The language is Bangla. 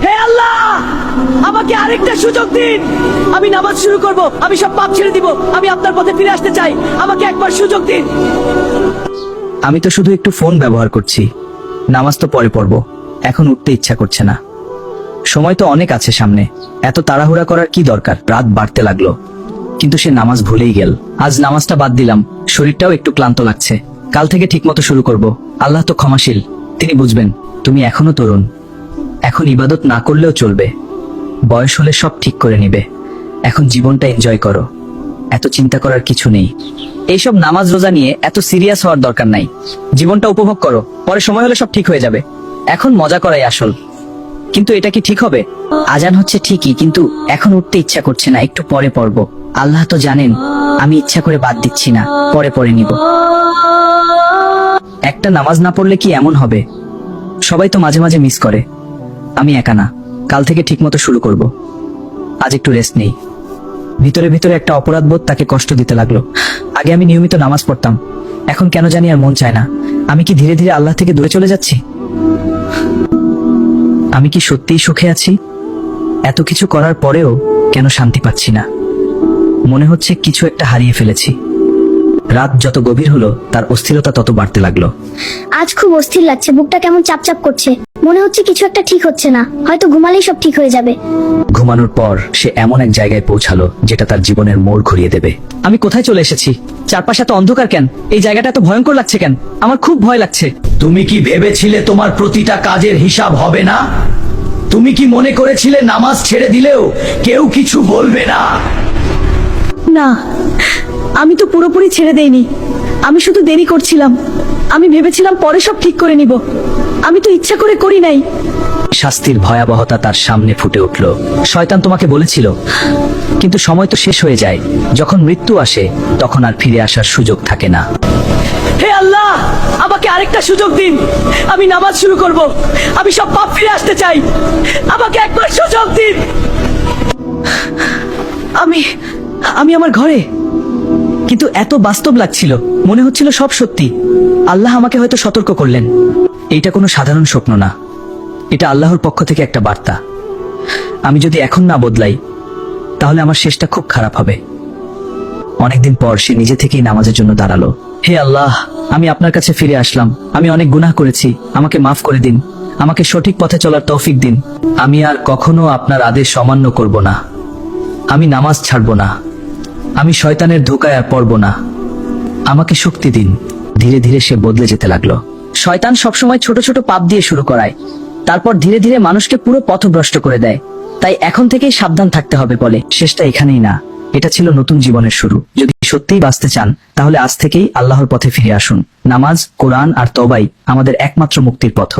হে আল্লাহ, আমাকে আরেকটা সুযোগ দিন। আমি নামাজ শুরু করব, আমি সব পাপ ছেড়ে দিব, আমি আপনার পথে ফিরে আসতে চাই। আমাকে একবার সুযোগ দিন। আমি তো শুধু একটু ফোন ব্যবহার করছি, নামাজ তো পরে পড়ব। এখন উঠতে ইচ্ছা করছে না। সময় তো অনেক আছে সামনে, এত তাড়াহুড়া করার কি দরকার। রাত বাড়তে লাগলো, কিন্তু সে নামাজ ভুলেই গেল। আজ নামাজটা বাদ দিলাম, শরীরটাও একটু ক্লান্ত লাগছে। কাল থেকে ঠিকমতো শুরু করব। আল্লাহ তো ক্ষমাশীল, তিনি বুঝবেন। তুমি এখনো তরুণ, এখন ইবাদত না করলেও চলবে। বয়স হলে সব ঠিক করে নিবে। এখন জীবনটা এনজয় করো, এত চিন্তা করার কিছু নেই। এইসব নামাজ রোজা নিয়ে এত সিরিয়াস হওয়ার দরকার নাই। জীবনটা উপভোগ করো, পরে সময় হলে সব ঠিক হয়ে যাবে। এখন মজা করাই আসল। কিন্তু এটা কি ঠিক হবে? আজান হচ্ছে ঠিকই, কিন্তু এখন উঠতে ইচ্ছা করছে না। একটু পরে পড়ব। আল্লাহ তো জানেন আমি ইচ্ছা করে বাদ দিচ্ছি না, পরে পড়ে নিব। একটা নামাজ না পড়লে কি এমন হবে? সবাই তো মাঝে মাঝে মিস করে, আমি একা না। কাল থেকে ঠিকমতো শুরু করব। আজ একটু রেস্ট নেই। ভিতরে ভিতরে একটা অপরাধ বোধ তাকে কষ্ট দিতে লাগলো। আগে আমি নিয়মিত নামাজ পড়তাম, এখন কেন জানি আর মন চায় না। আমি কি ধীরে ধীরে আল্লাহ থেকে দূরে চলে যাচ্ছি? আমি কি সত্যিই সুখে আছি? এত কিছু করার পরেও কেন শান্তি পাচ্ছি না? মনে হচ্ছে কিছু একটা হারিয়ে ফেলেছি। রাত যত গভীর হলো তার অস্থিরতা তত বাড়তে লাগলো। আজ খুব অস্থির লাগছে, বুকটা কেমন চাপচাপ করছে। মনে হচ্ছে কিছু একটা ঠিক হচ্ছে না, হয়তো ঘুমালেই সব ঠিক হয়ে যাবে। ঘুমানোর পর সে এমন এক জায়গায় পৌঁছালো যেটা তার জীবনের মোড় ঘুরিয়ে দেবে। আমি কোথায় চলে এসেছি? চারপাশে এত অন্ধকার কেন? এই জায়গাটা এত ভয়ঙ্কর লাগছে কেন? আমার খুব ভয় লাগছে। তুমি কি ভেবেছিলে তোমার প্রতিটা কাজের হিসাব হবে না? তুমি কি মনে করেছিলে নামাজ ছেড়ে দিলেও কেউ কিছু বলবে না? না, আমি তো পুরোপুরি ছেড়ে দেইনি। আমি শুধু দেরি করছিলাম। আমি ভেবেছিলাম পরে সব ঠিক করে নিব। আমি তো ইচ্ছা করে করি নাই। শাস্তির ভয়াবহতা তার সামনে ফুটে উঠল। শয়তান তোমাকে বলেছিল, কিন্তু সময় তো শেষ হয়ে যায়। যখন মৃত্যু আসে তখন আর ফিরে আসার সুযোগ থাকে না। হে আল্লাহ, আমাকে আরেকটা সুযোগ দিন। আমি নামাজ শুরু করব, আমি সব পাপ ফিরে আসতে চাই। আমাকে একবার সুযোগ দিন। আমি আমার ঘরে, কিন্তু এত বাস্তব লাগছিল। মনে হচ্ছিল সব সত্যি। আল্লাহ আমাকে হয়তো সতর্ক করলেন। এইটা কোনো সাধারণ স্বপ্ন না, এটা আল্লাহর পক্ষ থেকে একটা বার্তা। আমি যদি এখন না বদলাই তাহলে আমার শেষটা খুব খারাপ হবে। অনেকদিন পর সে নিজে থেকেই নামাজের জন্য দাঁড়ালো। হে আল্লাহ, আমি আপনার কাছে ফিরে আসলাম। আমি অনেক গুনাহ করেছি, আমাকে মাফ করে দিন। আমাকে সঠিক পথে চলার তৌফিক দিন। আমি আর কখনো আপনার আদেশ অমান্য করব না। আমি নামাজ ছাড়ব না। আমি শয়তানের ধোঁকায় আর পড়ব না। আমাকে শক্তি দিন। ধীরে ধীরে সে বদলে যেতে লাগলো। শয়তান সবসময় ছোট ছোট পাপ দিয়ে শুরু করায়, তারপর ধীরে ধীরে মানুষকে পুরো পথভ্রষ্ট করে দেয়। তাই এখন থেকেই সাবধান থাকতে হবে বলে। শেষটা এখানেই না, এটা ছিল নতুন জীবনের শুরু। যদি সত্যিই বাঁচতে চান তাহলে আজ থেকেই আল্লাহর পথে ফিরে আসুন। নামাজ, কোরআন আর তওবাই আমাদের একমাত্র মুক্তির পথ।